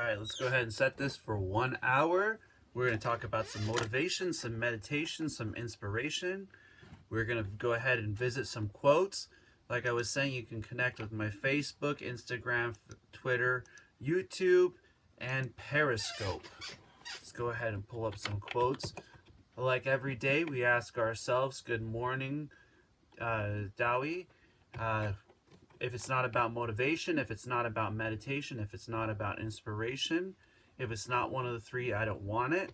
right, let's go ahead and set this for 1 hour. We're going to talk about some motivation, some meditation, some inspiration. We're going to go ahead and visit some quotes. Like I was saying, you can connect with my Facebook, Instagram, Twitter, YouTube, and Periscope. Let's go ahead and pull up some quotes. Like every day, we ask ourselves, good morning, Dowie. If it's not about motivation, if it's not about meditation, if it's not about inspiration, if it's not one of the three, I don't want it.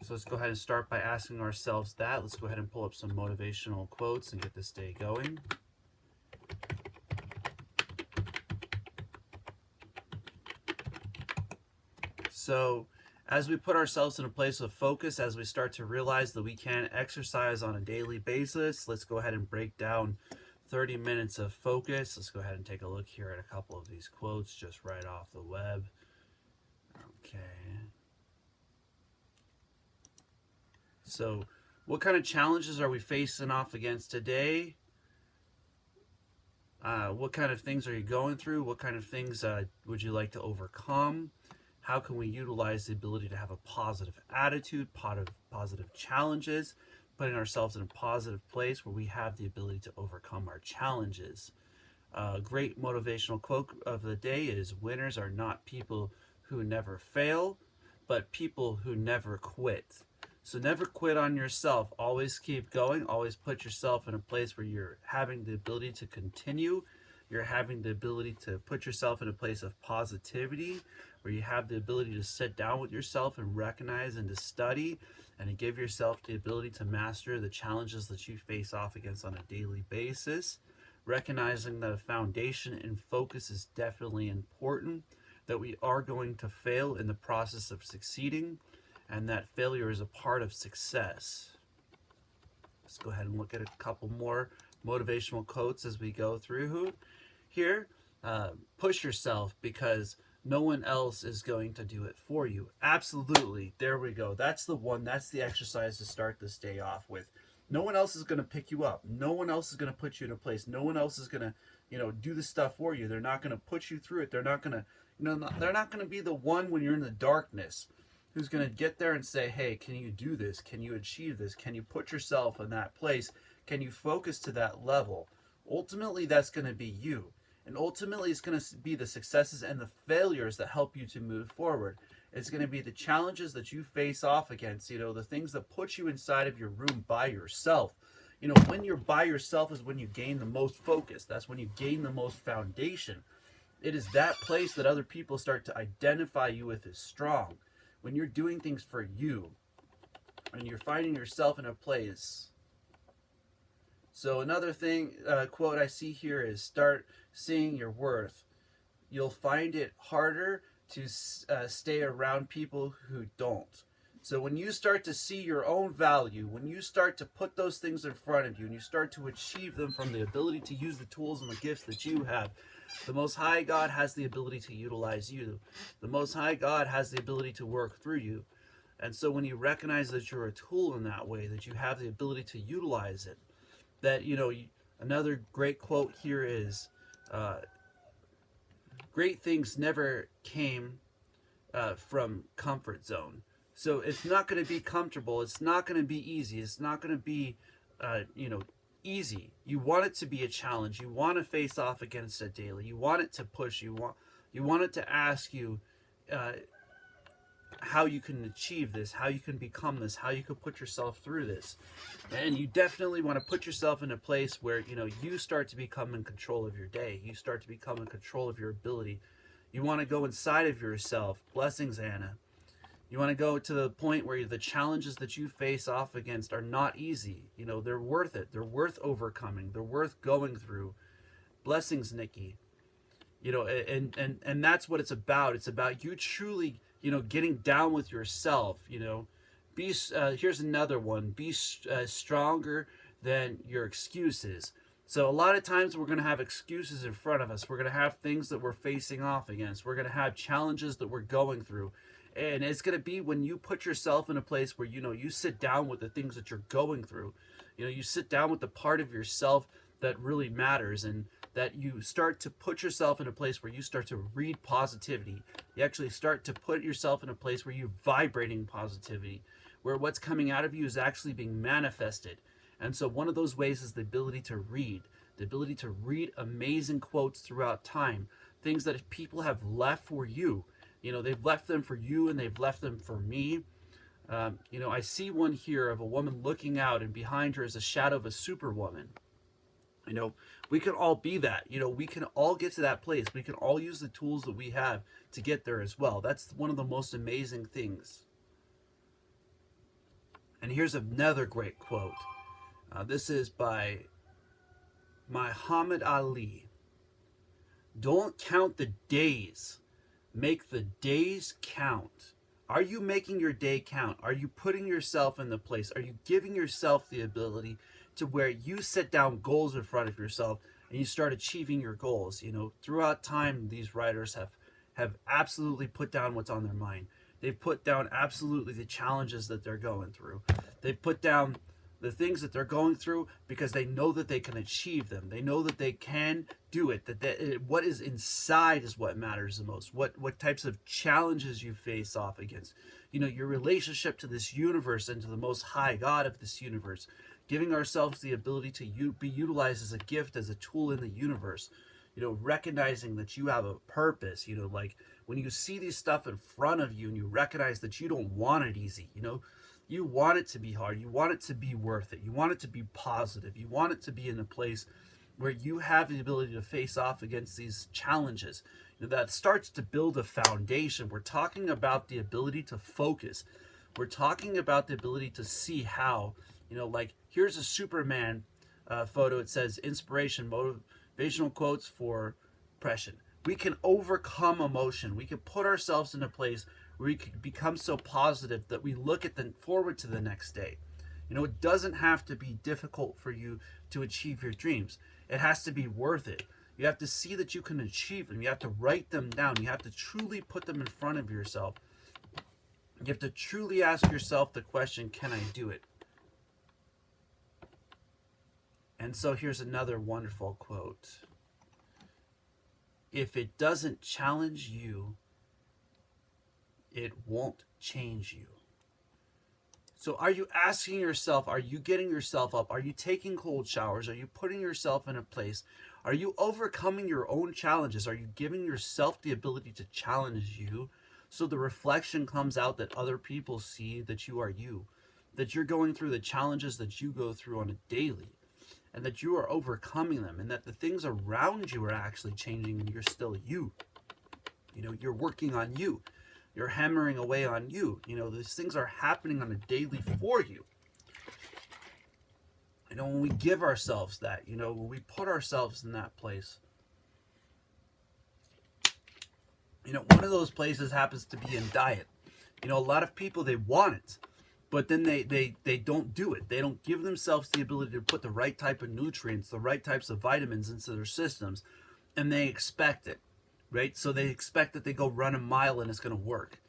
So let's go ahead and start by asking ourselves that. Let's go ahead and pull up some motivational quotes and get this day going. So as we put ourselves in a place of focus, as we start to realize that we can exercise on a daily basis, let's go ahead and break down 30 minutes of focus. Let's go ahead and take a look here at a couple of these quotes just right off the web. Okay. So what kind of challenges are we facing off against today? What kind of things are you going through? What kind of things would you like to overcome? How can we utilize the ability to have a positive attitude, positive challenges, putting ourselves in a positive place where we have the ability to overcome our challenges? A great motivational quote of the day is, winners are not people who never fail, but people who never quit. So never quit on yourself. Always keep going. Always put yourself in a place where you're having the ability to continue. You're having the ability to put yourself in a place of positivity, where you have the ability to sit down with yourself and recognize and to study and to give yourself the ability to master the challenges that you face off against on a daily basis. Recognizing that a foundation and focus is definitely important, that we are going to fail in the process of succeeding, and that failure is a part of success. Let's go ahead and look at a couple more motivational quotes as we go through here. Push yourself because no one else is going to do it for you. Absolutely. There we go. That's the one. That's the exercise to start this day off with. No one else is going to pick you up. No one else is going to put you in a place. No one else is going to, do the stuff for you. They're not going to put you through it. They're not going to, they're not going to be the one when you're in the darkness who's going to get there and say, hey, can you do this? Can you achieve this? Can you put yourself in that place? Can you focus to that level? Ultimately, that's going to be you. And ultimately, it's going to be the successes and the failures that help you to move forward. It's going to be the challenges that you face off against, the things that put you inside of your room by yourself. When you're by yourself is when you gain the most focus. That's when you gain the most foundation. It is that place that other people start to identify you with as strong. When you're doing things for you and you're finding yourself in a place. So another thing, quote I see here is, start seeing your worth. You'll find it harder to stay around people who don't. So when you start to see your own value, when you start to put those things in front of you and you start to achieve them from the ability to use the tools and the gifts that you have, the Most High God has the ability to utilize you. The Most High God has the ability to work through you. And so when you recognize that you're a tool in that way, that you have the ability to utilize it, that, another great quote here is, great things never came from comfort zone. So it's not going to be comfortable. It's not going to be easy. It's not going to be, easy. You want it to be a challenge. You want to face off against it daily. You want it to push. You want it to ask you how you can achieve this, how you can become this, how you can put yourself through this. And you definitely want to put yourself in a place where, you start to become in control of your day. You start to become in control of your ability. You want to go inside of yourself. Blessings, Anna. You want to go to the point where the challenges that you face off against are not easy. They're worth it. They're worth overcoming. They're worth going through. Blessings, Nikki. And that's what it's about. It's about you truly, getting down with yourself. Here's another one. Be stronger than your excuses. So a lot of times we're going to have excuses in front of us. We're going to have things that we're facing off against. We're going to have challenges that we're going through. And it's going to be when you put yourself in a place where, you sit down with the things that you're going through. You sit down with the part of yourself that really matters. And that you start to put yourself in a place where you start to read positivity. You actually start to put yourself in a place where you're vibrating positivity, where what's coming out of you is actually being manifested. And so one of those ways is the ability to read, amazing quotes throughout time, things that people have left for you. They've left them for you and they've left them for me. I see one here of a woman looking out, and behind her is a shadow of a superwoman. We can all be that. We can all get to that place. We can all use the tools that we have to get there as well. That's one of the most amazing things. And here's another great quote. This is by Muhammad Ali. Don't count the days. Make the days count. Are you making your day count? Are you putting yourself in the place? Are you giving yourself the ability to where you set down goals in front of yourself and you start achieving your goals? Throughout time, these writers have absolutely put down what's on their mind. They've put down absolutely the challenges that they're going through. They've put down the things that they're going through because they know that they can achieve them. They know that they can do it. What is inside is what matters the most. What types of challenges you face off against. Your relationship to this universe and to the Most High God of this universe. Giving ourselves the ability to be utilized as a gift, as a tool in the universe. Recognizing that you have a purpose. Like when you see these stuff in front of you and you recognize that you don't want it easy. You want it to be hard. You want it to be worth it. You want it to be positive. You want it to be in a place where you have the ability to face off against these challenges. That starts to build a foundation. We're talking about the ability to focus. We're talking about the ability to see how, like here's a Superman photo. It says inspiration, motivational quotes for depression. We can overcome emotion. We can put ourselves in a place where we can become so positive that we look at forward to the next day. It doesn't have to be difficult for you to achieve your dreams. It has to be worth it. You have to see that you can achieve them. You have to write them down. You have to truly put them in front of yourself. You have to truly ask yourself the question, can I do it? And so here's another wonderful quote. If it doesn't challenge you, it won't change you. So are you asking yourself, are you getting yourself up? Are you taking cold showers? Are you putting yourself in a place? Are you overcoming your own challenges? Are you giving yourself the ability to challenge you so the reflection comes out that other people see that you are you, that you're going through the challenges that you go through on a daily, and that you are overcoming them, and that the things around you are actually changing and you're still you. You're working on you. You're hammering away on you. These things are happening on a daily for you. When we give ourselves that, when we put ourselves in that place. One of those places happens to be in diet. A lot of people, they want it, but then they don't do it. They don't give themselves the ability to put the right type of nutrients, the right types of vitamins into their systems, and they expect it. Right? So they expect that they go run a mile and it's going to work.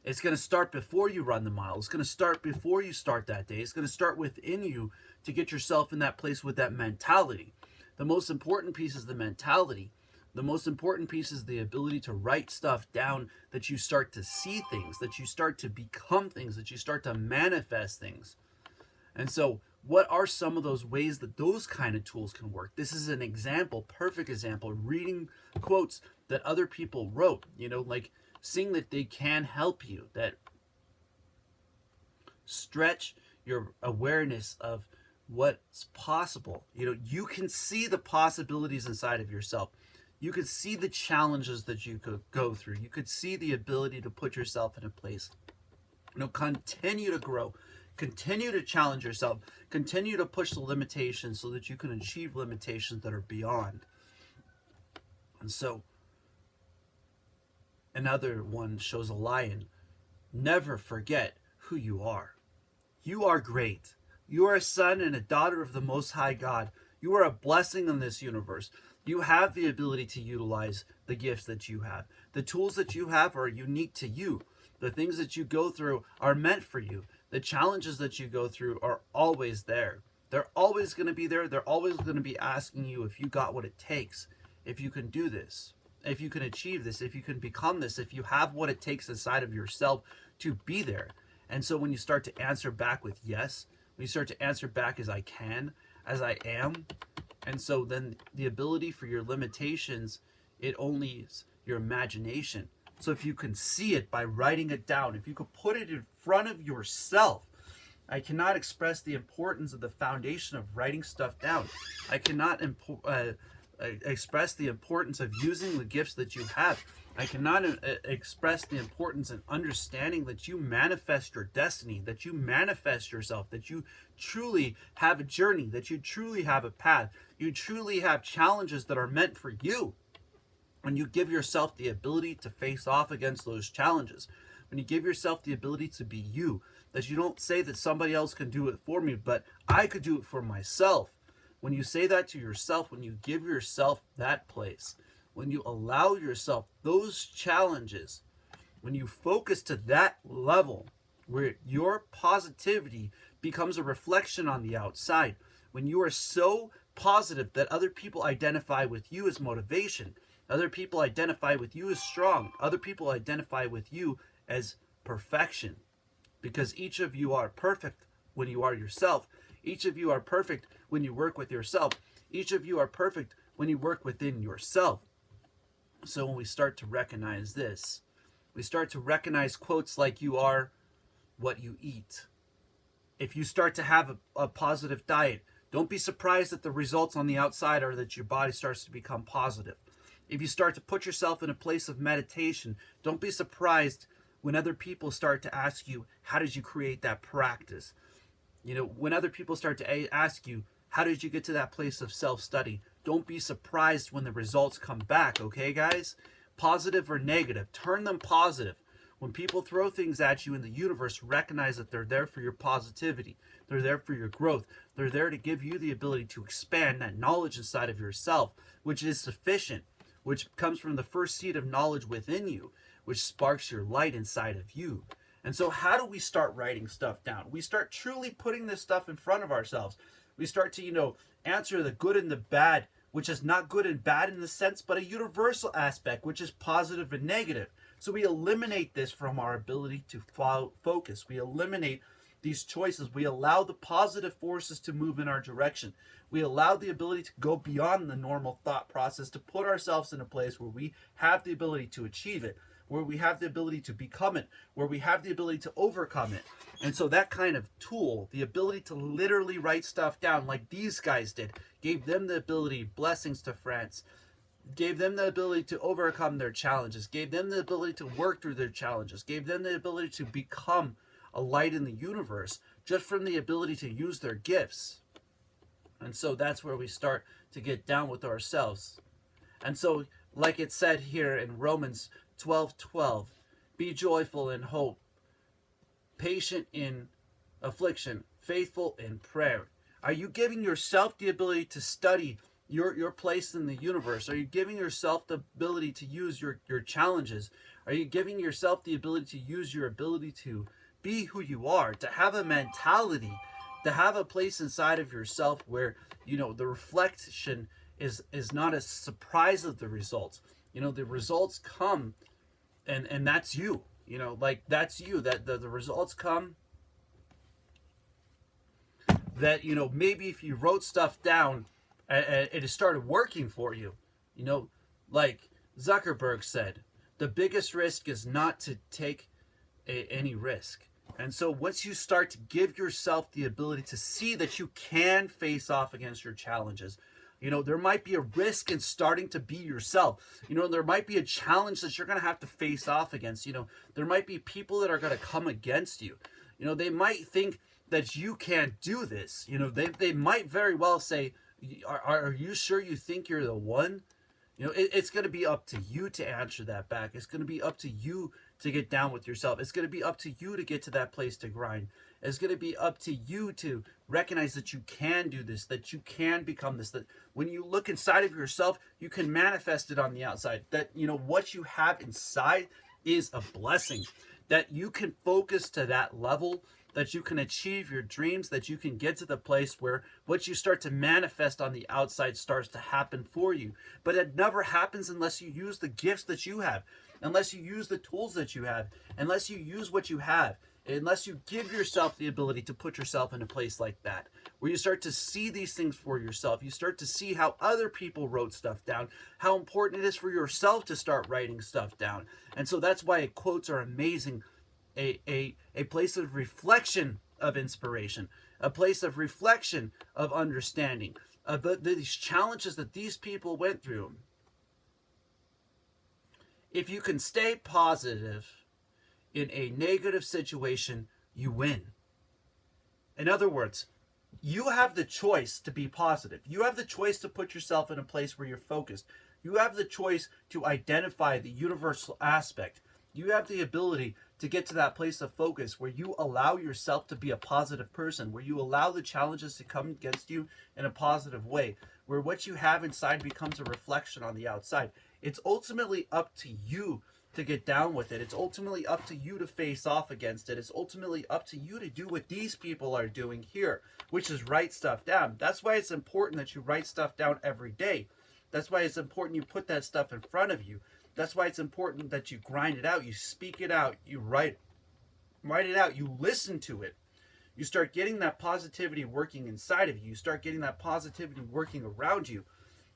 It's going to start before you run the mile. It's going to start before you start that day. It's going to start within you to get yourself in that place with that mentality. The most important piece is the mentality. The most important piece is the ability to write stuff down, that you start to see things, that you start to become things, that you start to manifest things. And so what are some of those ways that those kind of tools can work? This is an example, perfect example, reading quotes that other people wrote, like seeing that they can help you, that stretch your awareness of what's possible. You can see the possibilities inside of yourself. You could see the challenges that you could go through. You could see the ability to put yourself in a place. Continue to grow. Continue to challenge yourself. Continue to push the limitations so that you can achieve limitations that are beyond. And so, another one shows a lion. Never forget who you are. You are great. You are a son and a daughter of the Most High God. You are a blessing in this universe. You have the ability to utilize the gifts that you have. The tools that you have are unique to you. The things that you go through are meant for you. The challenges that you go through are always there. They're always going to be there. They're always going to be asking you if you got what it takes, if you can do this, if you can achieve this, if you can become this, if you have what it takes inside of yourself to be there. And so when you start to answer back with yes, when you start to answer back as I can, as I am, and so then the ability for your limitations, it only is your imagination. So if you can see it by writing it down, if you could put it in front of yourself, I cannot express the importance of the foundation of writing stuff down. I cannot express the importance of using the gifts that you have. I cannot express the importance and understanding that you manifest your destiny, that you manifest yourself, that you truly have a journey, that you truly have a path, you truly have challenges that are meant for you. When you give yourself the ability to face off against those challenges, when you give yourself the ability to be you, that you don't say that somebody else can do it for me, but I could do it for myself. When you say that to yourself, when you give yourself that place, when you allow yourself those challenges, when you focus to that level where your positivity becomes a reflection on the outside, when you are so positive that other people identify with you as motivation, other people identify with you as strong, other people identify with you as perfection, because each of you are perfect when you are yourself. Each of you are perfect when you work with yourself. Each of you are perfect when you work within yourself. So when we start to recognize this, we start to recognize quotes like you are what you eat. If you start to have a positive diet, don't be surprised that the results on the outside are that your body starts to become positive. If you start to put yourself in a place of meditation, don't be surprised when other people start to ask you, how did you create that practice? You know, when other people start to ask you, how did you get to that place of self-study? Don't be surprised when the results come back, okay, guys? Positive or negative, turn them positive. When people throw things at you in the universe, recognize that they're there for your positivity. They're there for your growth. They're there to give you the ability to expand that knowledge inside of yourself, which is sufficient, which comes from the first seed of knowledge within you, which sparks your light inside of you. And so how do we start writing stuff down? We start truly putting this stuff in front of ourselves. We start to, answer the good and the bad, which is not good and bad in the sense, but a universal aspect, which is positive and negative. So we eliminate this from our ability to focus. We eliminate these choices. We allow the positive forces to move in our direction. We allow the ability to go beyond the normal thought process, to put ourselves in a place where we have the ability to achieve it, where we have the ability to become it, where we have the ability to overcome it. And so that kind of tool, the ability to literally write stuff down like these guys did, gave them the ability, blessings to France, gave them the ability to overcome their challenges, gave them the ability to work through their challenges, gave them the ability to become a light in the universe just from the ability to use their gifts. And so that's where we start to get down with ourselves. And so, like it said here in Romans 12:12, be joyful in hope, patient in affliction, faithful in prayer. Are you giving yourself the ability to study your place in the universe? Are you giving yourself the ability to use your challenges? Are you giving yourself the ability to use your ability to be who you are, to have a mentality, to have a place inside of yourself where, the reflection is not a surprise of the results. The results come and that's you. That's you. That the results come that, maybe if you wrote stuff down and it started working for you, like Zuckerberg said, the biggest risk is not to take any risk. And so once you start to give yourself the ability to see that you can face off against your challenges, there might be a risk in starting to be yourself. There might be a challenge that you're going to have to face off against. There might be people that are going to come against you. They might think that you can't do this. They might very well say, are you sure you think you're the one? It's going to be up to you to answer that back. It's going to be up to you to get down with yourself. It's going to be up to you to get to that place to grind. It's going to be up to you to recognize that you can do this, that you can become this, that when you look inside of yourself, you can manifest it on the outside, that, what you have inside is a blessing, that you can focus to that level that you can achieve your dreams, that you can get to the place where what you start to manifest on the outside starts to happen for you. But it never happens unless you use the gifts that you have, unless you use the tools that you have, unless you use what you have, unless you give yourself the ability to put yourself in a place like that, where you start to see these things for yourself. You start to see how other people wrote stuff down, how important it is for yourself to start writing stuff down. And so that's why quotes are amazing. A place of reflection of inspiration, a place of reflection of understanding, of these challenges that these people went through. If you can stay positive in a negative situation, you win. In other words, you have the choice to be positive. You have the choice to put yourself in a place where you're focused. You have the choice to identify the universal aspect. You have the ability to get to that place of focus where you allow yourself to be a positive person, where you allow the challenges to come against you in a positive way, where what you have inside becomes a reflection on the outside. It's ultimately up to you to get down with it. It's ultimately up to you to face off against it. It's ultimately up to you to do what these people are doing here, which is write stuff down. That's why it's important that you write stuff down every day. That's why it's important you put that stuff in front of you. That's why it's important that you grind it out, you speak it out, you write it out, you listen to it. You start getting that positivity working inside of you. You start getting that positivity working around you.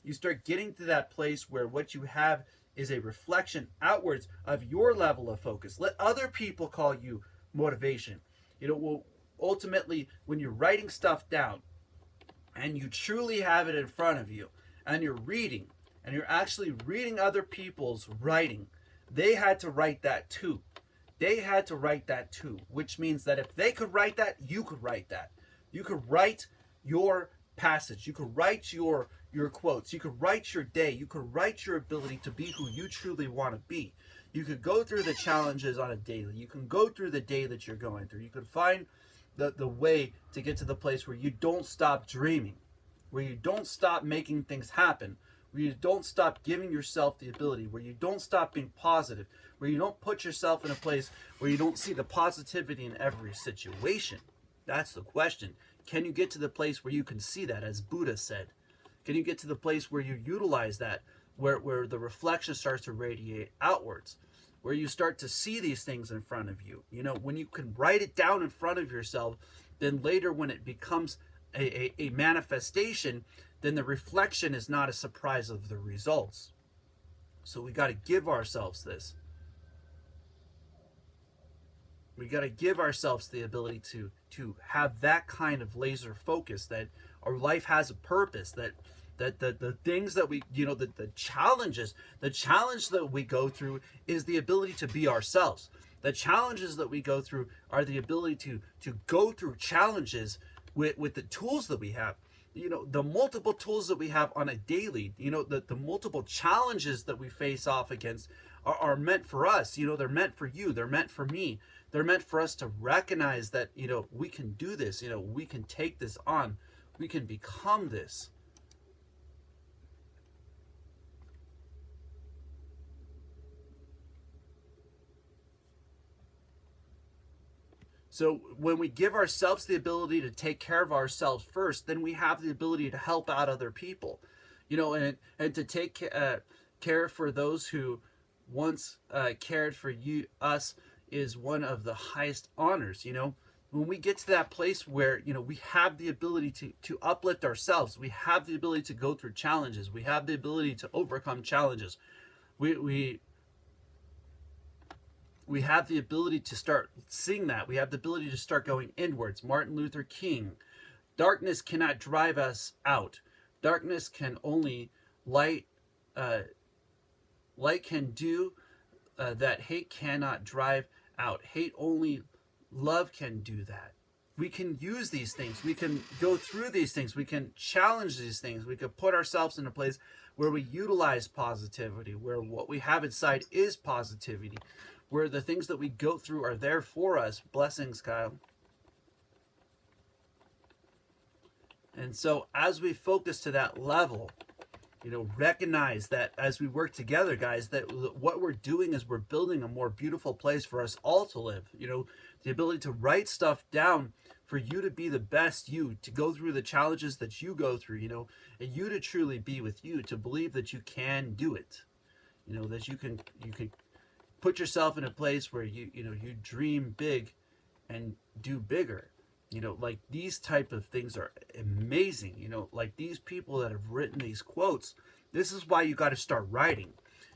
You start getting to that place where what you have is a reflection outwards of your level of focus. Let other people call you motivation. Well, ultimately, when you're writing stuff down and you truly have it in front of you and you're reading, and you're actually reading other people's writing, they had to write that too. They had to write that too, which means that if they could write that, you could write that. You could write your passage. You could write your quotes. You could write your day. You could write your ability to be who you truly want to be. You could go through the challenges on a daily. You can go through the day that you're going through. You could find the way to get to the place where you don't stop dreaming, where you don't stop making things happen, where you don't stop giving yourself the ability, where you don't stop being positive, where you don't put yourself in a place where you don't see the positivity in every situation. That's the question. Can you get to the place where you can see that, as Buddha said? Can you get to the place where you utilize that, where the reflection starts to radiate outwards, where you start to see these things in front of you? When you can write it down in front of yourself, then later when it becomes a manifestation, then the reflection is not a surprise of the results. So we got to give ourselves this. We got to give ourselves the ability to have that kind of laser focus, that our life has a purpose, that the things that we, the challenges, the challenge that we go through is the ability to be ourselves. The challenges that we go through are the ability to go through challenges with the tools that we have. The multiple tools that we have on a daily, the multiple challenges that we face off against are meant for us. They're meant for you. They're meant for me. They're meant for us to recognize that, we can do this. We can take this on. We can become this. So when we give ourselves the ability to take care of ourselves first, then we have the ability to help out other people, and to take care for those who once cared for us is one of the highest honors. When we get to that place where, we have the ability to uplift ourselves, we have the ability to go through challenges, we have the ability to overcome challenges, we have the ability to start seeing that. We have the ability to start going inwards. Martin Luther King. Darkness cannot drive us out. Darkness can only light. Light can do that. Hate cannot drive out. Hate only. Love can do that. We can use these things. We can go through these things. We can challenge these things. We can put ourselves in a place where we utilize positivity, where what we have inside is positivity, where the things that we go through are there for us. Blessings, Kyle. And so as we focus to that level, Recognize that as we work together, guys, that what we're doing is we're building a more beautiful place for us all to live. The ability to write stuff down for you to be the best you, to go through the challenges that you go through, and you to truly be with you, to believe that you can do it. That you can put yourself in a place where you dream big and do bigger. Like these type of things are amazing. Like these people that have written these quotes, this is why you got to start writing.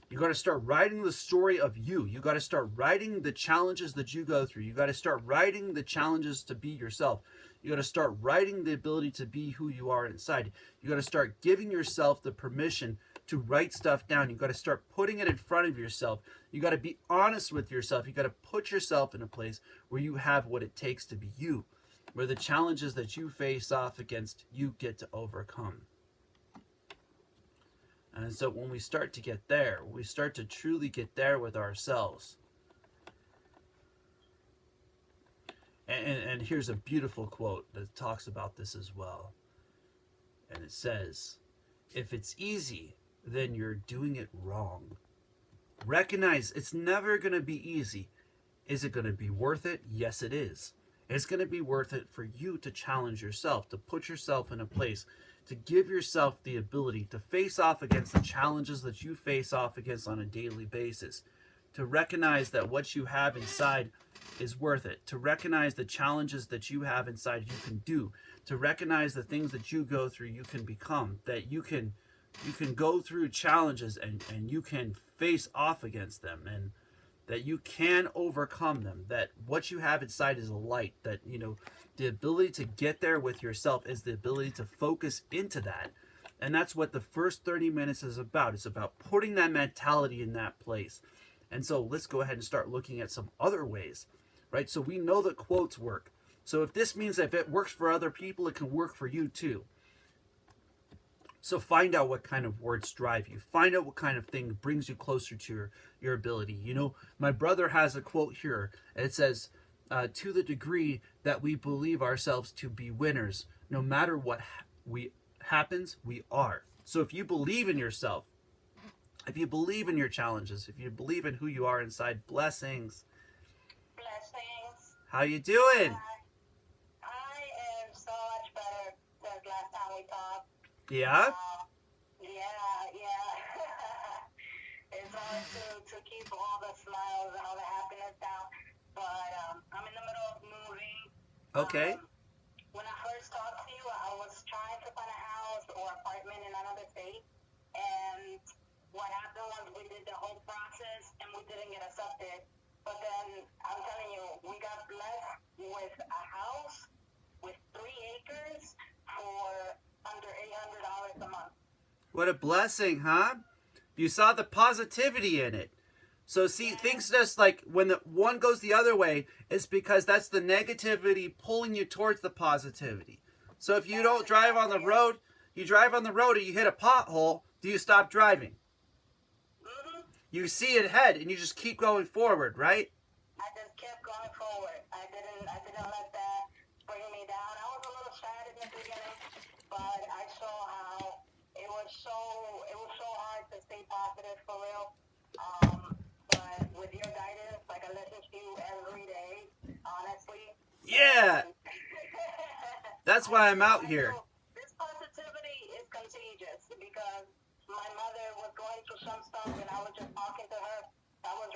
You got to start writing the story of you. You got to start writing the challenges that you go through. You got to start writing the challenges to be yourself. You got to start writing the ability to be who you are inside. You got to start giving yourself the permission to write stuff down. You got to start putting it in front of yourself. You got to be honest with yourself. You got to put yourself in a place where you have what it takes to be you, where the challenges that you face off against, you get to overcome. And so when we start to get there, we start to truly get there with ourselves. And here's a beautiful quote that talks about this as well. And it says, if it's easy, then you're doing it wrong. Recognize it's never going to be easy. Is it going to be worth it? Yes, it is. It's going to be worth it for you to challenge yourself, to put yourself in a place, to give yourself the ability to face off against the challenges that you face off against on a daily basis, to recognize that what you have inside is worth it, to recognize the challenges that you have inside you can do, to recognize the things that you go through you can become, that you can go through challenges and you can face off against them, and that you can overcome them, that what you have inside is a light, that the ability to get there with yourself is the ability to focus into that. And that's what the first 30 minutes is about. It's about putting that mentality in that place. And so let's go ahead and start looking at some other ways, right? So we know that quotes work. So if this means that if it works for other people, it can work for you too. So find out what kind of words drive you. Find out what kind of thing brings you closer to your ability. My brother has a quote here. And it says, to the degree that we believe ourselves to be winners, no matter what happens, we are. So if you believe in yourself, if you believe in your challenges, if you believe in who you are inside, blessings. Blessings. How you doing? I am so much better since last time we talked. Yeah? Yeah. It's hard to keep all the smiles and all the happiness down, but I'm in the middle of moving. Okay. When I first talked to you, I was trying to find a house or apartment in another state, and what happened was we did the whole process and we didn't get accepted. But then I'm telling you, we got blessed with a house with 3 acres for under $800 a month. What a blessing, huh? You saw the positivity in it. So see, things just like when the one goes the other way, it's because that's the negativity pulling you towards the positivity. So if you don't drive on the road, you drive on the road and you hit a pothole, do you stop driving? Mm-hmm. You see it ahead and you just keep going forward, right? I just kept going forward. I didn't let that bring me down. I was a little sad in the beginning, but I saw how it was so hard to stay positive for real. But with your guidance, like I listen to you every day, honestly. Yeah. That's why I'm out here. This positivity is contagious because my mother was going through some stuff and I was just talking to her. I was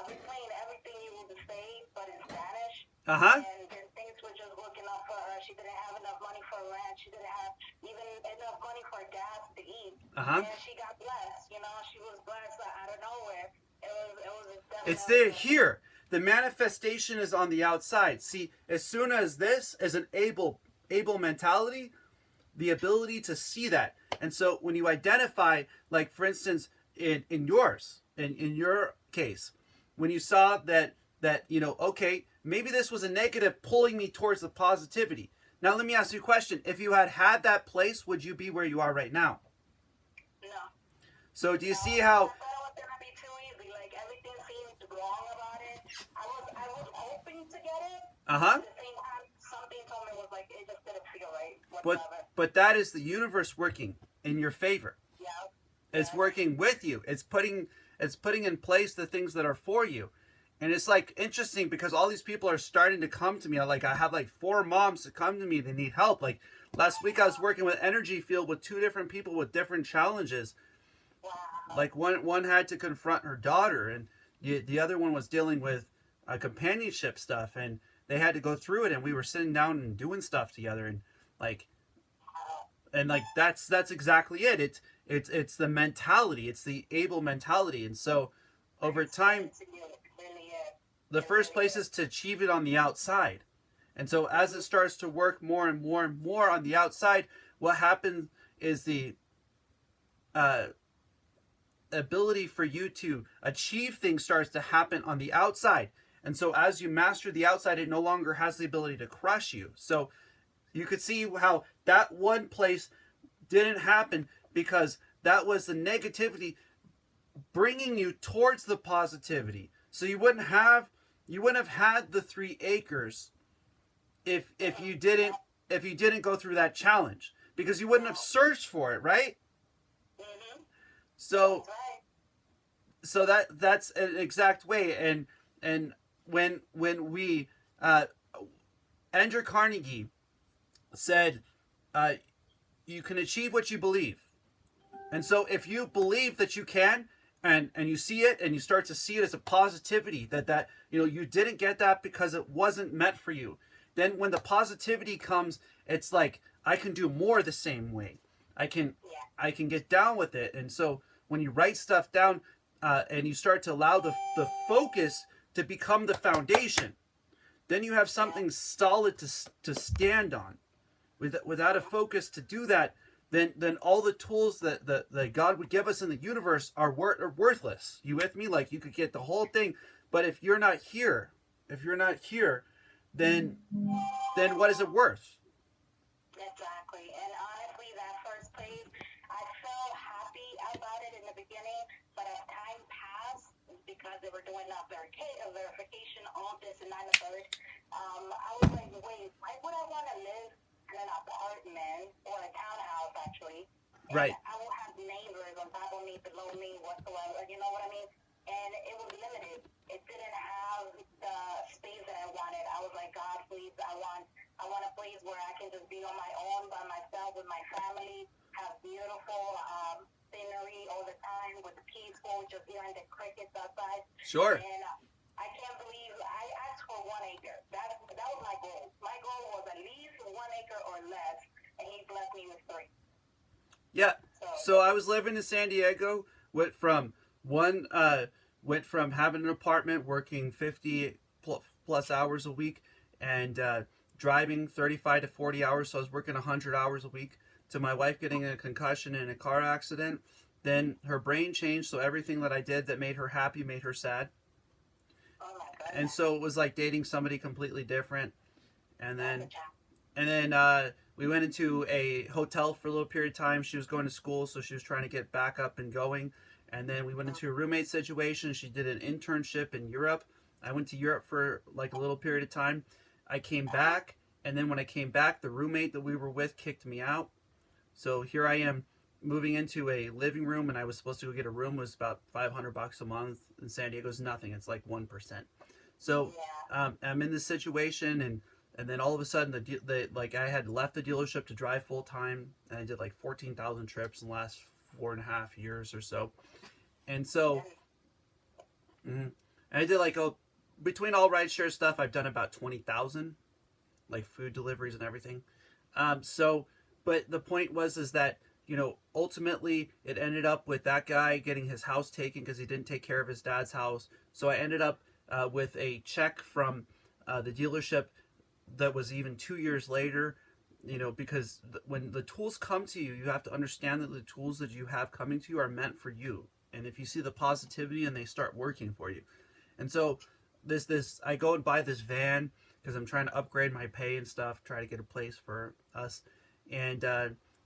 replaying everything you would say, but in Spanish. Uh-huh. And things were just working out for her. She didn't have enough money for rent. She didn't have even enough money for gas to eat. Uh-huh. And she got blessed. She was blessed out of nowhere. It was It's there here. The manifestation is on the outside. See, as soon as this is an able mentality, the ability to see that. And so when you identify, like for instance, in your case, when you saw that okay, maybe this was a negative pulling me towards the positivity. Now let me ask you a question. If you had that place, would you be where you are right now? No. So do you see how... I thought it was going to be too easy. Like everything seemed wrong about it. I was hoping to get it. Uh-huh. At the same time, something told me was like, it just didn't feel right. right. but Whatsoever. but that is the universe working in your favor. Yeah. It's working with you. It's putting in place the things that are for you. And it's like interesting because all these people are starting to come to me. I have like 4 moms to come to me. They need help. Like last week I was working with energy field with 2 different people with different challenges. Wow. Like one had to confront her daughter, and the other one was dealing with companionship stuff, and they had to go through it. And we were sitting down and doing stuff together, and like that's exactly it. It's the mentality. It's the able mentality, and so over time, the first place is to achieve it on the outside. And so as it starts to work more and more and more on the outside, what happens is the uh, ability for you to achieve things starts to happen on the outside. And so as you master the outside, it no longer has the ability to crush you. So you could see how that one place didn't happen because that was the negativity bringing you towards the positivity. So you wouldn't have had the 3 acres if you didn't go through that challenge, because you wouldn't have searched for it, right? Mm-hmm. So That's right. that's an exact way. And when we Andrew Carnegie said, you can achieve what you believe. And so if you believe that you can, and you see it, and you start to see it as a positivity that you didn't get that because it wasn't meant for you, then when the positivity comes, it's like, I can do more the same way. I can get down with it. And so when you write stuff down, and you start to allow the focus to become the foundation, then you have something solid to stand on. Without a focus to do that, then all the tools that God would give us in the universe are worthless. You with me? Like, you could get the whole thing, but if you're not here, then what is it worth? Exactly. And honestly, that first place, I felt happy about it in the beginning, but as time passed, because they were doing verification, all this and that and the third, I was like, wait, why would I want to live in an apartment or a townhouse, actually? And Right. I will have neighbors on top of me, below me, whatsoever, you know what I mean? And it was limited. It didn't have the space that I wanted. I was like, God, please, I want a place where I can just be on my own, by myself, with my family, have beautiful scenery all the time, with peaceful, just hearing the crickets outside. Sure. And I can't believe I asked for 1 acre. That was my goal. My goal was at least 1 acre or less, and he blessed me with 3. Yeah. So I was living in San Diego. Went from having an apartment, working 50 plus hours a week, and driving 35 to 40 hours. So I was working 100 hours a week. To my wife getting a concussion in a car accident. Then her brain changed, so everything that I did that made her happy made her sad. Oh my goodness. And so it was like dating somebody completely different. And then we went into a hotel for a little period of time. She was going to school, so she was trying to get back up and going. And then we went into a roommate situation. She did an internship in Europe. I went to Europe for like a little period of time. I came back, and then when I came back, the roommate that we were with kicked me out. So here I am moving into a living room, and I was supposed to go get a room. It was about $500 a month. In San Diego is nothing. It's like 1%. So I'm in this situation, and then all of a sudden, I had left the dealership to drive full time, and I did like 14,000 trips in the last 4.5 years or so. And so, and I did between all rideshare stuff, I've done about 20,000, like food deliveries and everything. But the point is that, ultimately it ended up with that guy getting his house taken because he didn't take care of his dad's house. So I ended up with a check from the dealership that was even 2 years later, because when the tools come to you, you have to understand that the tools that you have coming to you are meant for you. And if you see the positivity, and they start working for you. And so I go and buy this van because I'm trying to upgrade my pay and stuff, try to get a place for us. And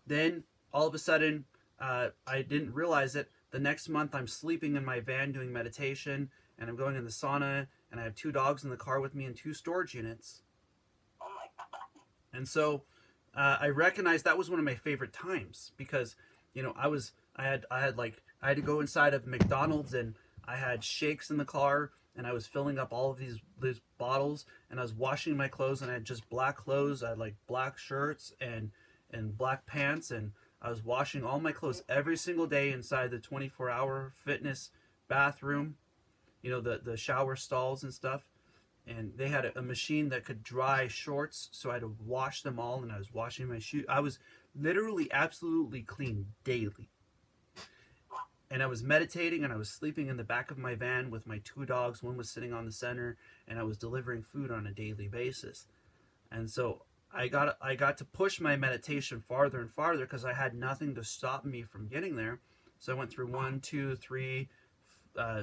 then all of a sudden, I didn't realize it. The next month, I'm sleeping in my van doing meditation, and I'm going in the sauna, and I have 2 dogs in the car with me and 2 storage units. Oh my God. And so I recognized that was one of my favorite times because, I had to go inside of McDonald's, and I had shakes in the car, and I was filling up all of these bottles, and I was washing my clothes, and I had just black clothes. I had like black shirts and black pants, and I was washing all my clothes every single day inside the 24-hour fitness bathroom, the shower stalls and stuff. And they had a machine that could dry shorts, so I had to wash them all, and I was washing my shoes. I was literally absolutely clean daily. And I was meditating, and I was sleeping in the back of my van with my two dogs. One was sitting on the center, and I was delivering food on a daily basis. And so I got to push my meditation farther and farther because I had nothing to stop me from getting there. So I went through 1, 2, 3,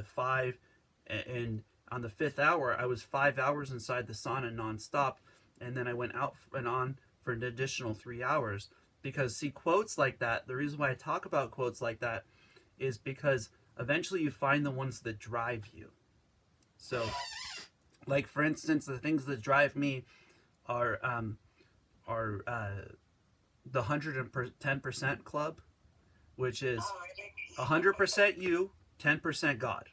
5, and on the fifth hour, I was 5 hours inside the sauna nonstop, and then I went out and on for an additional 3 hours. Because, see, quotes like that, the reason why I talk about quotes like that is because eventually you find the ones that drive you. So, like, for instance, the things that drive me are the 110% club, which is 100% you, 10% God.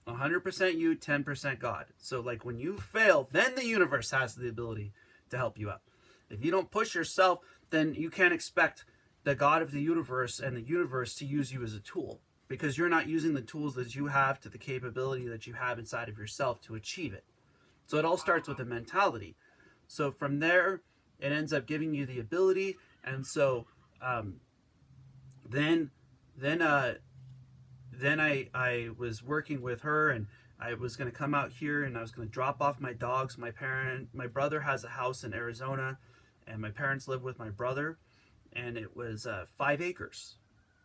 100% you, 10% God. So, like, when you fail, then the universe has the ability to help you out. If you don't push yourself, then you can't expect the God of the universe and the universe to use you as a tool, because you're not using the tools that you have to the capability that you have inside of yourself to achieve it. So it all starts with a mentality. So from there, it ends up giving you the ability. And so then I was working with her, and I was going to come out here, and I was going to drop off my dogs. My brother has a house in Arizona, and my parents live with my brother, and it was 5 acres.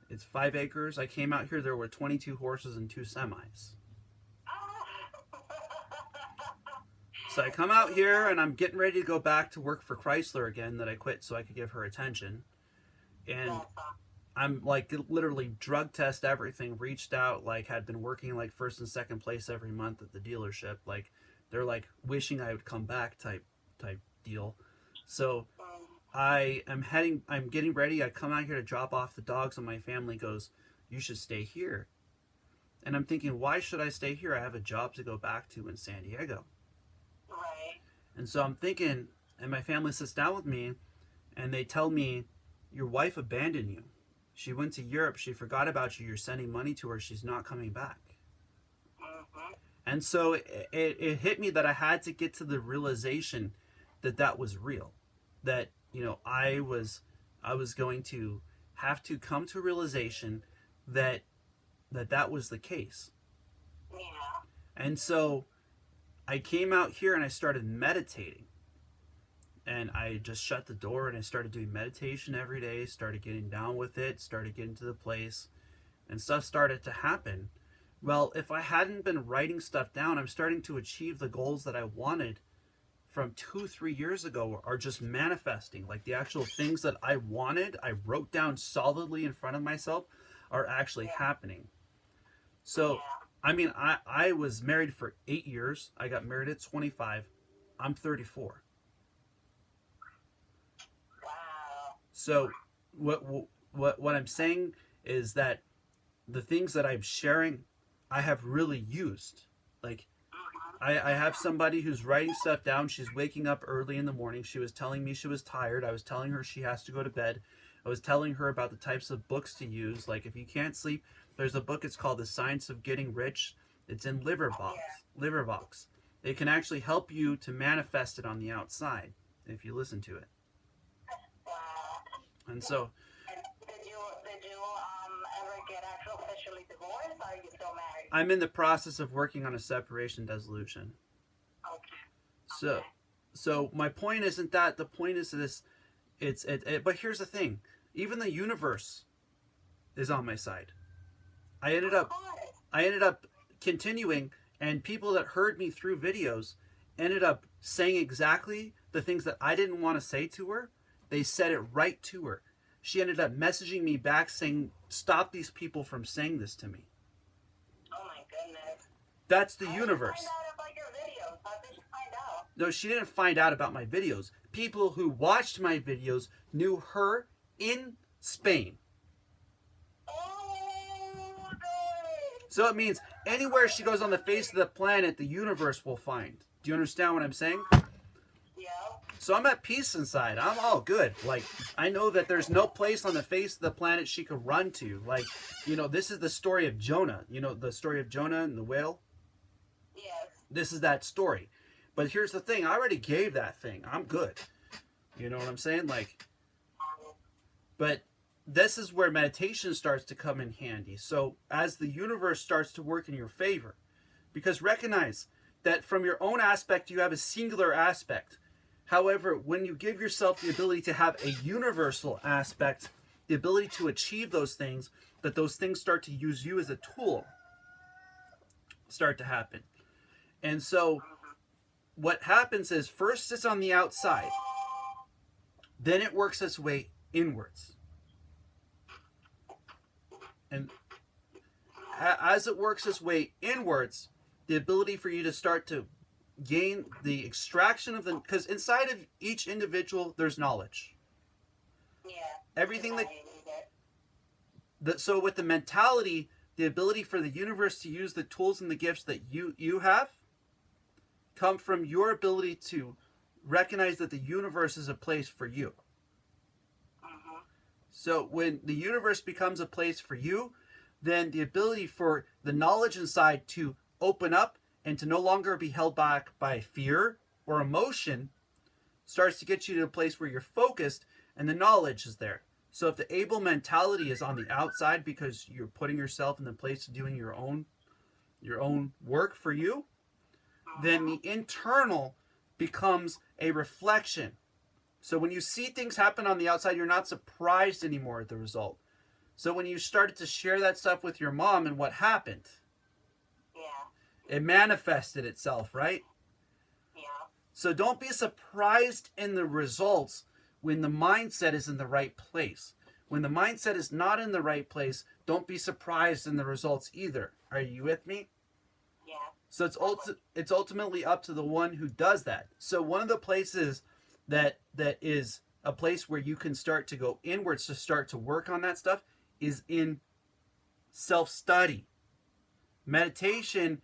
It's 5 acres. I came out here, there were 22 horses and 2 semis. So I come out here, and I'm getting ready to go back to work for Chrysler again, that I quit so I could give her attention. And I'm like literally drug test everything, reached out, like had been working like first and second place every month at the dealership. Like they're like wishing I would come back type deal. So I'm getting ready. I come out here to drop off the dogs, and my family goes, "You should stay here." And I'm thinking, why should I stay here? I have a job to go back to in San Diego. Right. And so I'm thinking, and my family sits down with me, and they tell me, "Your wife abandoned you. She went to Europe. She forgot about you. You're sending money to her. She's not coming back." Mm-hmm. And so it hit me that I had to get to the realization that that was real. That, I was going to have to come to a realization that that was the case. Yeah. And so I came out here, and I started meditating. And I just shut the door, and I started doing meditation every day, started getting down with it, started getting to the place, and stuff started to happen. Well, if I hadn't been writing stuff down, I'm starting to achieve the goals that I wanted from 2-3 years ago are just manifesting. Like the actual things that I wanted, I wrote down solidly in front of myself, are actually happening. So, I mean, I was married for 8 years. I got married at 25. I'm 34. So what I'm saying is that the things that I'm sharing, I have really used. Like, I have somebody who's writing stuff down. She's waking up early in the morning. She was telling me she was tired. I was telling her she has to go to bed. I was telling her about the types of books to use. Like, if you can't sleep, there's a book. It's called The Science of Getting Rich. It's in Livervox. It can actually help you to manifest it on the outside if you listen to it. And so, Did you ever get officially divorced, or are you still married? I'm in the process of working on a separation dissolution. Okay. So my point isn't that. The point is this. But here's the thing. Even the universe is on my side. I ended up continuing, and people that heard me through videos ended up saying exactly the things that I didn't want to say to her. They said it right to her. She ended up messaging me back saying, "Stop these people from saying this to me." Oh my goodness. That's the universe. Find out about your videos. How did you find out? No, she didn't find out about my videos. People who watched my videos knew her in Spain. Oh, no. So it means anywhere she goes on the face of the planet, the universe will find. Do you understand what I'm saying? Yeah. So I'm at peace inside. I'm all good. Like, I know that there's no place on the face of the planet she could run to. Like, this is the story of Jonah. You know, the story of Jonah and the whale? Yes. This is that story. But here's the thing. I already gave that thing. I'm good. You know what I'm saying? Like, but this is where meditation starts to come in handy. So as the universe starts to work in your favor, because recognize that from your own aspect, you have a singular aspect. However, when you give yourself the ability to have a universal aspect, the ability to achieve those things, that those things start to use you as a tool, start to happen. And so what happens is first it's on the outside, then it works its way inwards. And as it works its way inwards, the ability for you to start to gain the extraction of the, because inside of each individual there's knowledge. Yeah. Everything that so with the mentality, the ability for the universe to use the tools and the gifts that you have come from your ability to recognize that the universe is a place for you. So when the universe becomes a place for you, then the ability for the knowledge inside to open up and to no longer be held back by fear or emotion starts to get you to a place where you're focused and the knowledge is there. So if the able mentality is on the outside because you're putting yourself in the place of doing your own work for you, then the internal becomes a reflection. So when you see things happen on the outside, you're not surprised anymore at the result. So when you started to share that stuff with your mom and what happened, it manifested itself, right? Yeah. So don't be surprised in the results when the mindset is in the right place. When the mindset is not in the right place, don't be surprised in the results either. Are you with me? Yeah. So it's ultimately up to the one who does that. So one of the places that is a place where you can start to go inwards to start to work on that stuff is in self-study. Meditation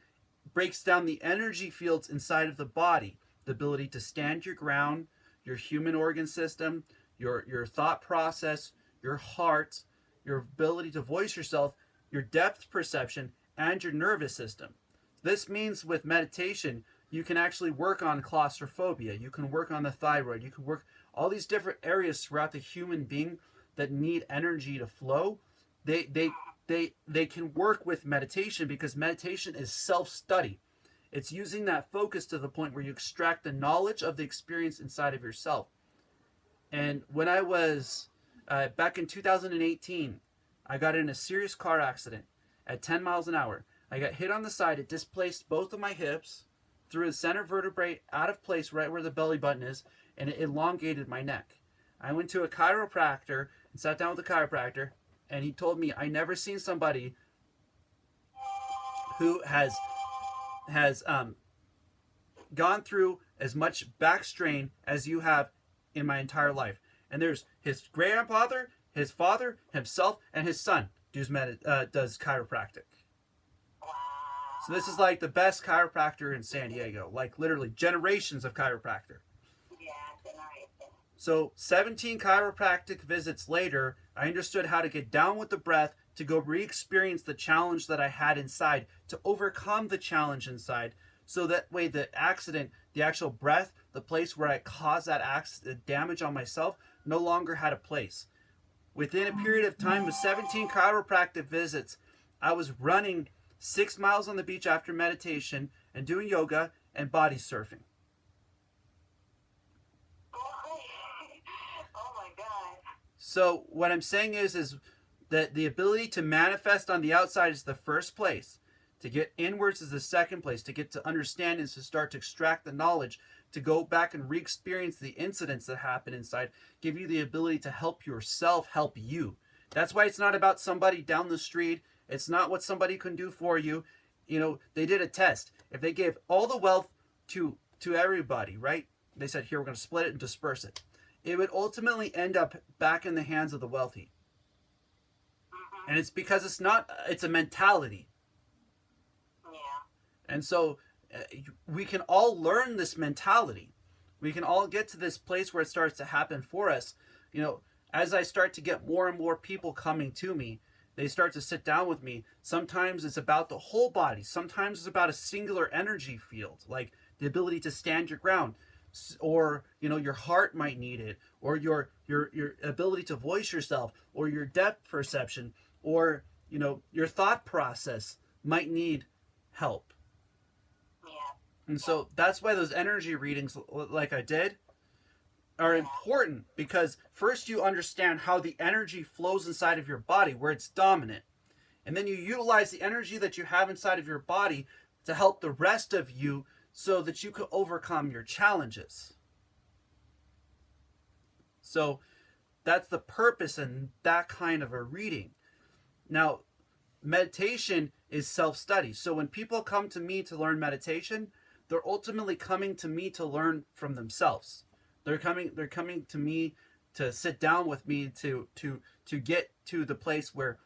breaks down the energy fields inside of the body, the ability to stand your ground, your human organ system, your thought process, your heart, your ability to voice yourself, your depth perception, and your nervous system. This means with meditation, you can actually work on claustrophobia. You can work on the thyroid. You can work all these different areas throughout the human being that need energy to flow. They can work with meditation because meditation is self-study. It's using that focus to the point where you extract the knowledge of the experience inside of yourself. And when I was back in 2018, I got in a serious car accident at 10 miles an hour. I got hit on the side. It displaced both of my hips, threw the center vertebrae out of place right where the belly button is, and it elongated my neck. I went to a chiropractor and sat down with the chiropractor, and he told me I never seen somebody who has gone through as much back strain as you have in my entire life. And there's his grandfather, his father, himself, and his son does chiropractic. So this is like the best chiropractor in San Diego, like literally generations of chiropractor. So 17 chiropractic visits later, I understood how to get down with the breath to go re-experience the challenge that I had inside, to overcome the challenge inside, so that way the accident, the actual breath, the place where I caused that accident, damage on myself, no longer had a place. Within a period of time with 17 chiropractic visits, I was running 6 miles on the beach after meditation and doing yoga and body surfing. Oh my God. So what I'm saying is that the ability to manifest on the outside is the first place. To get inwards is the second place. To get to understand is to start to extract the knowledge, to go back and re-experience the incidents that happen inside, give you the ability to help yourself help you. That's why it's not about somebody down the street. It's not what somebody can do for you. You know, they did a test. If they gave all the wealth to to everybody, right? They said, here, we're going to split it and disperse it. It would ultimately end up back in the hands of the wealthy. And it's because it's a mentality. Yeah. And so we can all learn this mentality. We can all get to this place where it starts to happen for us. As I start to get more and more people coming to me, they start to sit down with me. Sometimes it's about the whole body. Sometimes it's about a singular energy field, like the ability to stand your ground, or your heart might need it, or your ability to voice yourself, or your depth perception, or your thought process might need help. Yeah. And so that's why those energy readings, like I did, are important, because first you understand how the energy flows inside of your body, where it's dominant. And then you utilize the energy that you have inside of your body to help the rest of you so that you can overcome your challenges. So that's the purpose in that kind of a reading. Now, meditation is self-study. So when people come to me to learn meditation, they're ultimately coming to me to learn from themselves. They're coming to me to sit down with me to get to the place where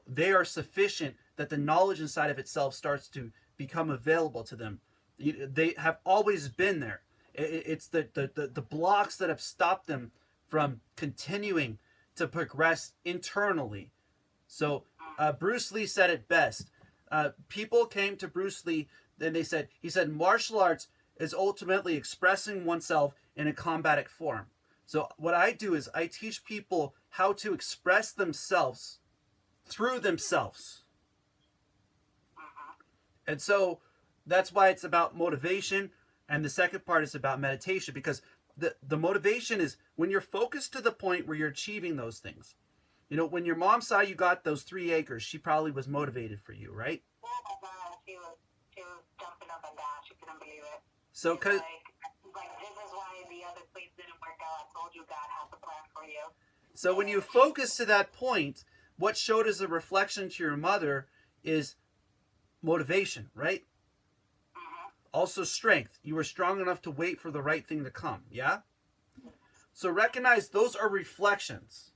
they are sufficient, that the knowledge inside of itself starts to become available to them. They have always been there. It's the blocks that have stopped them from continuing to progress internally. So Bruce Lee said it best. People came to Bruce Lee, and he said martial arts is ultimately expressing oneself in a combatic form. So what I do is I teach people how to express themselves through themselves. And so that's why it's about motivation, and the second part is about meditation, because the motivation is when you're focused to the point where you're achieving those things. When your mom saw you got those 3 acres, she probably was motivated for you, right? She was jumping up and down. She couldn't believe it. So, because like this is why the other place didn't work out. I told you God has a plan for you. So when you focus to that point, what showed as a reflection to your mother is motivation, right? Also strength. You were strong enough to wait for the right thing to come, yeah? So recognize those are reflections.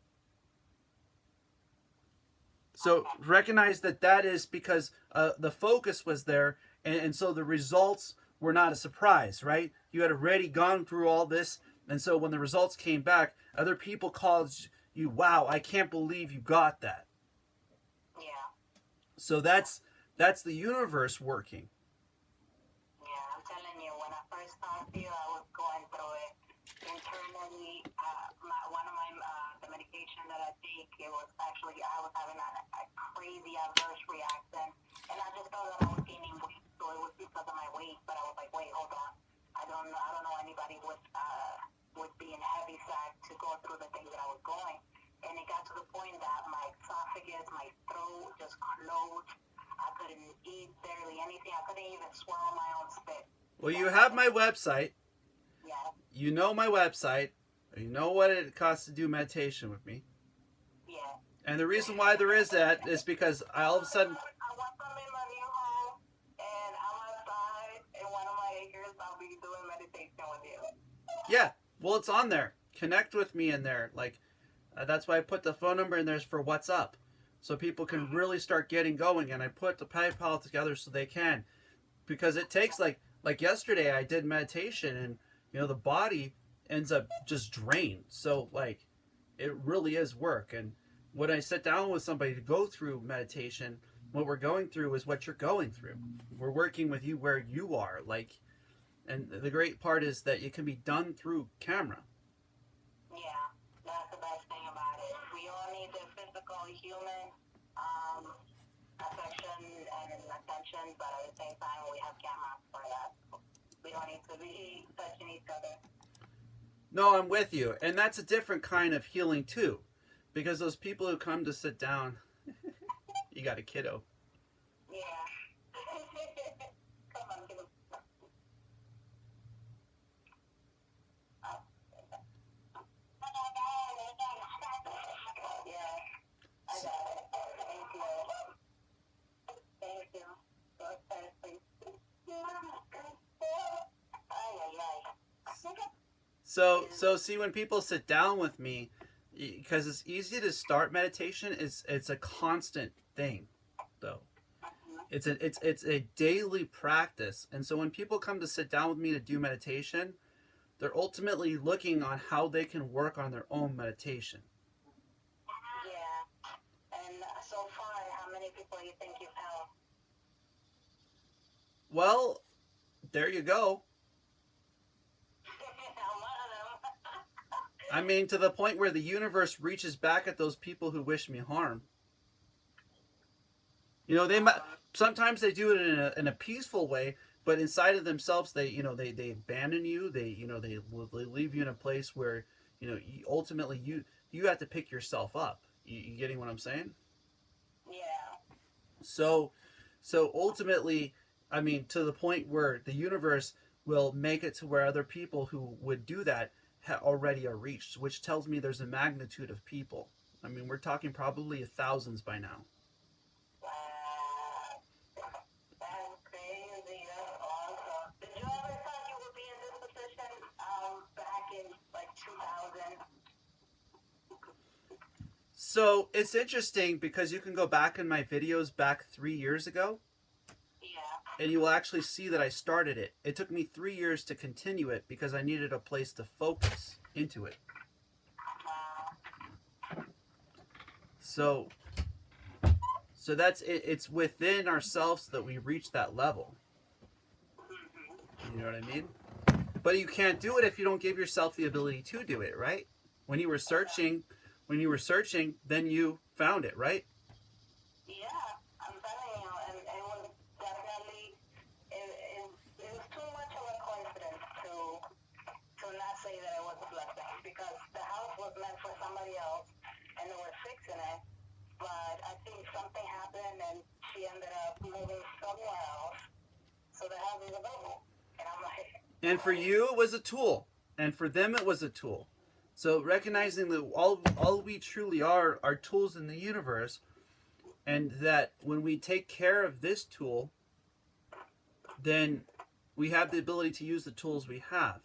So recognize that is because the focus was there, and so the results were not a surprise, right? You had already gone through all this, and so when the results came back, other people called you, wow, I can't believe you got that. Yeah. So that's the universe working. Yeah, I'm telling you, when I first talked to you, I was going through it internally. One of the medication that I take, it was actually, I was having a crazy adverse reaction, and I just thought that I was gaining weight, so it was because of my weight. But I was like, wait, hold on, I don't know anybody with being heavy sack to go through the things that I was going, and it got to the point that my esophagus, my throat just closed. I couldn't eat barely anything. I couldn't even swallow my own spit. Well, you have my website. Yeah. You know my website. You know what it costs to do meditation with me. Yeah. And the reason why there is that is because all of a sudden... I want them in my new home, and I'm outside in one of my acres. I'll be doing meditation with you. Yeah. Well, it's on there. Connect with me in there. That's why I put the phone number in there for what's up. So people can really start getting going. And I put the PayPal together so they can. Because it takes, like yesterday I did meditation, and, the body ends up just drained. So, it really is work. And when I sit down with somebody to go through meditation, what we're going through is what you're going through. We're working with you where you are. And the great part is that it can be done through camera. Yeah, that's the best thing about it. We all need the physical, human affection and attention, but at the same time, we have cameras for that. We don't need to be touching each other. No, I'm with you. And that's a different kind of healing, too. Because those people who come to sit down, you got a kiddo. Yeah. Come on, kiddo. Thank you. So see, when people sit down with me, because it's easy to start meditation, it's a constant thing, though. It's a daily practice, and so when people come to sit down with me to do meditation, they're ultimately looking on how they can work on their own meditation. Yeah. And so far, how many people you think you've helped? Well, there you go. I'm one of them. I mean, to the point where the universe reaches back at those people who wish me harm. You know, sometimes they do it in a peaceful way, but inside of themselves, they abandon you. They leave you in a place where ultimately you have to pick yourself up. You getting what I'm saying? Yeah. So ultimately, I mean, to the point where the universe will make it to where other people who would do that already are reached, which tells me there's a magnitude of people. I mean, we're talking probably thousands by now. Wow. That's crazy. That's awesome. Did you ever thought you would be in this position back in like 2000? So it's interesting because you can go back in my videos back 3 years ago, Yeah. and you will actually see that I started it. It took me 3 years to continue it because I needed a place to focus into it. Wow. So that's it. It's within ourselves that we reach that level. You know what I mean? But you can't do it if you don't give yourself the ability to do it, right? When you were searching, then you found it, right? Yeah, I'm telling you, and it was definitely, it was too much of a coincidence to not say that it was a blessing, because the house was meant for somebody else, and they were fixing it, but I think something happened, and she ended up moving somewhere else, so the house is available, and I'm like... And for you, it was a tool, and for them, it was a tool. So recognizing that all we truly are tools in the universe, and that when we take care of this tool, then we have the ability to use the tools we have.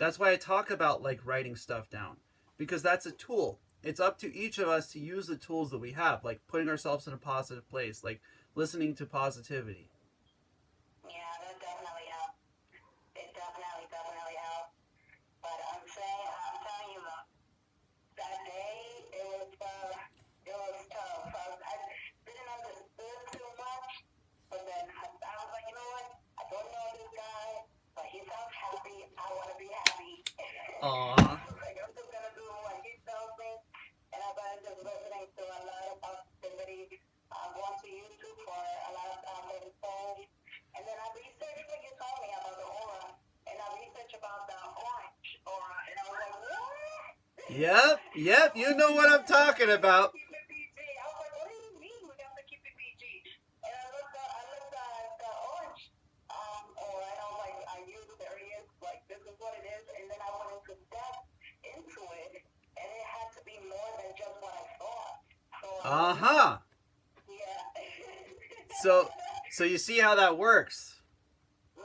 That's why I talk about like writing stuff down, because that's a tool. It's up to each of us to use the tools that we have, like putting ourselves in a positive place, like listening to positivity. Yeah, that definitely helped. It definitely helped. But I'm telling you, that day it was tough. I didn't understand too much, but then I was like, you know what? I don't know this guy, but he sounds happy. I want to be happy. Aww. Like, I'm just gonna do what he tells me, and I started just listening to a lot of positivity. Going to YouTube for a lot of info, and then I researched what you told me about the aura, and I researched about the orange aura, and I was like, what? Yep, you know what I'm talking about. Keep it PG. I was like, what do you mean we have to keep it PG? And I looked at the orange aura, and I was like, I knew there he is, like, this is what it is, and then I went into depth into it, and it had to be more than just what I thought. So, yeah. So you see how that works. Yeah.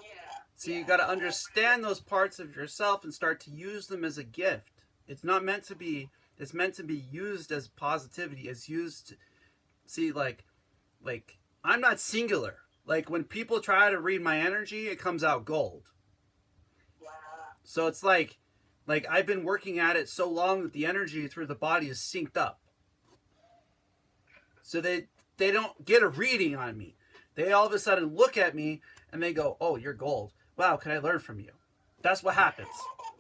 So you got to understand those parts of yourself and start to use them as a gift. It's not meant to be. It's meant to be used as positivity. It's used. See, like I'm not singular. Like when people try to read my energy, it comes out gold. Wow. So it's like I've been working at it so long that the energy through the body is synced up. So they don't get a reading on me. They all of a sudden look at me and they go, "Oh, you're gold. Wow, can I learn from you?" That's what happens.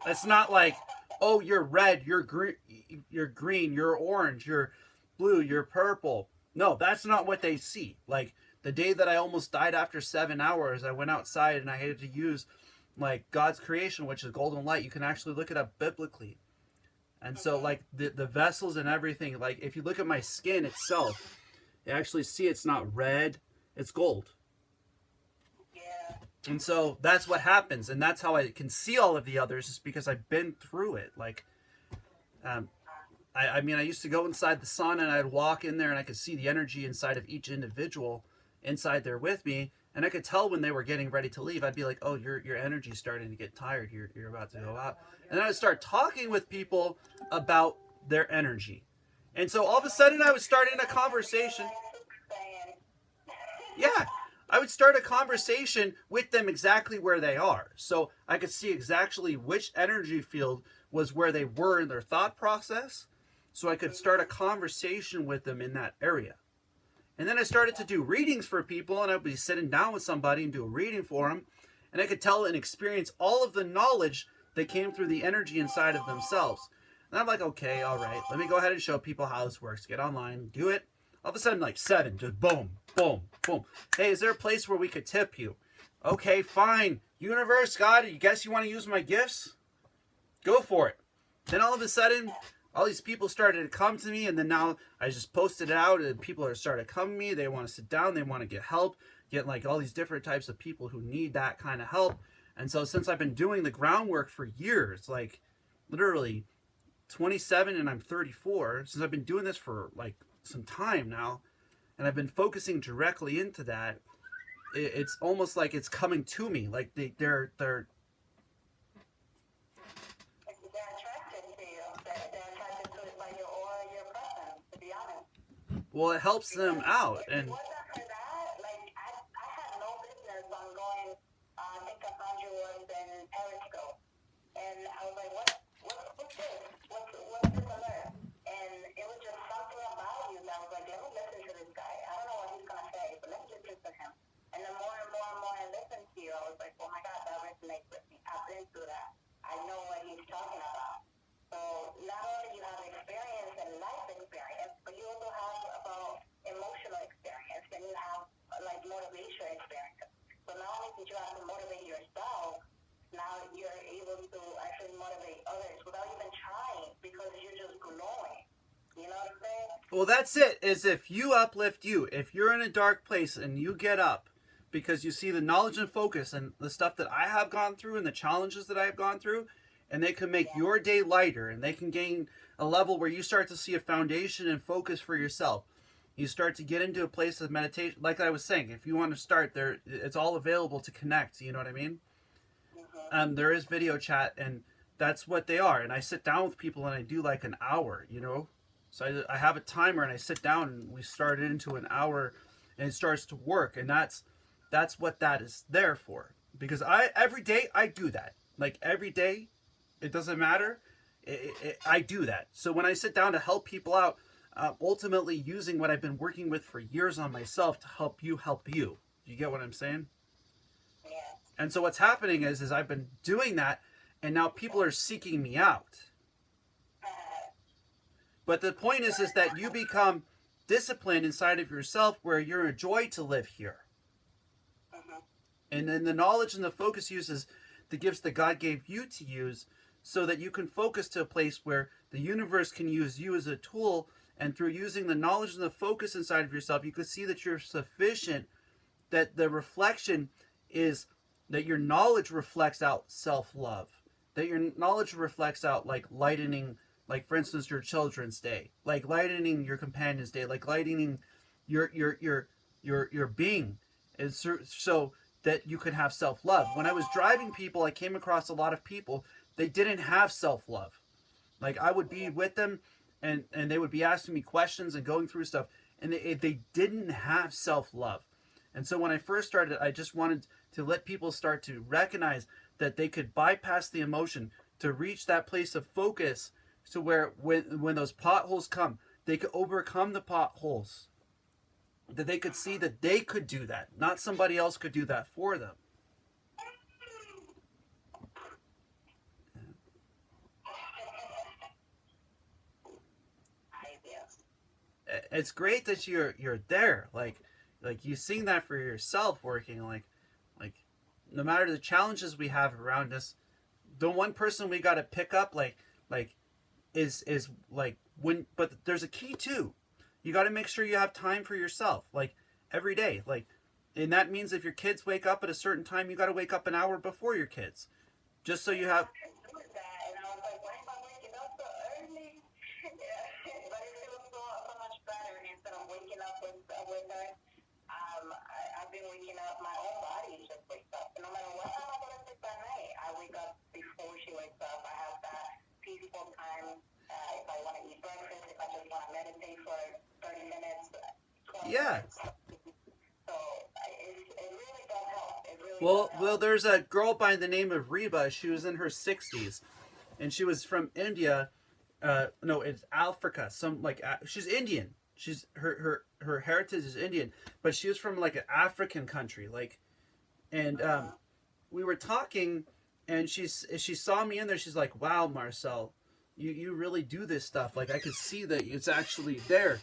It's not like, "Oh, you're red, you're green, you're orange, you're blue, you're purple." No, that's not what they see. Like the day that I almost died after 7 hours, I went outside and I had to use like God's creation, which is golden light. You can actually look it up biblically. And so like the vessels and everything, like if you look at my skin itself, you actually see it's not red, it's gold. Yeah. And so that's what happens, and that's how I can see all of the others, is because I've been through it. Like, I mean, I used to go inside the sauna and I'd walk in there and I could see the energy inside of each individual inside there with me, And I could tell when they were getting ready to leave. I'd be like, "Oh, your energy's starting to get tired. You're about to go out." And then I'd start talking with people about their energy. And so all of a sudden I was starting a conversation. Yeah, I would start a conversation with them exactly where they are. So I could see exactly which energy field was where they were in their thought process. So I could start a conversation with them in that area. And then I started to do readings for people, and I'd be sitting down with somebody and do a reading for them. And I could tell and experience all of the knowledge that came through the energy inside of themselves. And I'm like, okay, all right, let me go ahead and show people how this works. Get online, do it. All of a sudden, like 7, just boom, boom, boom. Hey, is there a place where we could tip you? Okay, fine. Universe, God, you guess you want to use my gifts? Go for it. Then all of a sudden, all these people started to come to me, and then now I just posted it out, and people are starting to come to me. They want to sit down, they want to get help, get like all these different types of people who need that kind of help. And so since I've been doing the groundwork for years, like literally 27 and I'm 34, since I've been doing this for like some time now, and I've been focusing directly into that, it's almost like it's coming to me. Like they're attracted to you. They're attracted to it by your aura, your presence, to be honest. well, it helps them out. If it And wasn't for that, like I had no business on going. I think I found you was in Periscope, and I was like, what's this? What's this alert? And it was just something about you that was like, let me listen to this guy. I don't know what he's gonna say, but let me listen to him. And the more and more and more I listened to you, I was like, oh my God, that resonates with me. I've been through that. I know what he's talking about. So not only do you have experience and life experience, but you also have about emotional experience, and you have like motivation experience. So not only did you have to motivate yourself, now you're able to actually motivate others without even trying, because you're just glowing. You know what I'm saying? well, that's it. Is if you uplift you, if you're in a dark place and you get up because you see the knowledge and focus and the stuff that I have gone through and the challenges that I have gone through, and they can make your day lighter, and they can gain a level where you start to see a foundation and focus for yourself. You start to get into a place of meditation. Like I was saying, if you want to start there, it's all available to connect. You know what I mean? There is video chat, and that's what they are. And I sit down with people and I do like an hour, you know? So I have a timer and I sit down and we start it into an hour and it starts to work. And that's what that is there for. Because every day I do that. Like every day, it doesn't matter. I do that. So when I sit down to help people out, ultimately using what I've been working with for years on myself to help you. You get what I'm saying? Yeah. And so what's happening is I've been doing that, and now people are seeking me out. But the point is that you become disciplined inside of yourself where you're a joy to live here. And then the knowledge and the focus uses the gifts that God gave you to use so that you can focus to a place where the universe can use you as a tool, and through using the knowledge and the focus inside of yourself, you can see that you're sufficient, that the reflection is that your knowledge reflects out self-love, that your knowledge reflects out like lightening, like for instance your children's day, like lightening your companion's day, like lightening your being, is so that you can have self-love. When I was driving people, I came across a lot of people, they didn't have self-love. Like I would be with them and they would be asking me questions and going through stuff, and they didn't have self-love. And so when I first started, I just wanted to let people start to recognize that they could bypass the emotion to reach that place of focus, to where when those potholes come, they could overcome the potholes. That they could see that they could do that, not somebody else could do that for them. It's great that you're there, like you seeing that for yourself, working like no matter the challenges we have around us, the one person we got to pick up like is like when, but there's a key too. You got to make sure you have time for yourself, like every day, like, and that means if your kids wake up at a certain time, you got to wake up an hour before your kids, just so you have. been waking up, my own body just wakes up. And no matter what time I go to sleep at night, I wake up before she wakes up. I have that peaceful time. If I want to eat breakfast, if I just want to meditate for 30 minutes, 20 Yeah. minutes. So it really does help. It really Well, does help. there's a girl by the name of Reba. She was in her 60s, and she was from India. No, it's Africa. She's Indian. She's her heritage is Indian, but she was from like an African country. And we were talking, and she saw me in there. She's like, "Wow, Marcel, you really do this stuff. Like I could see that it's actually there."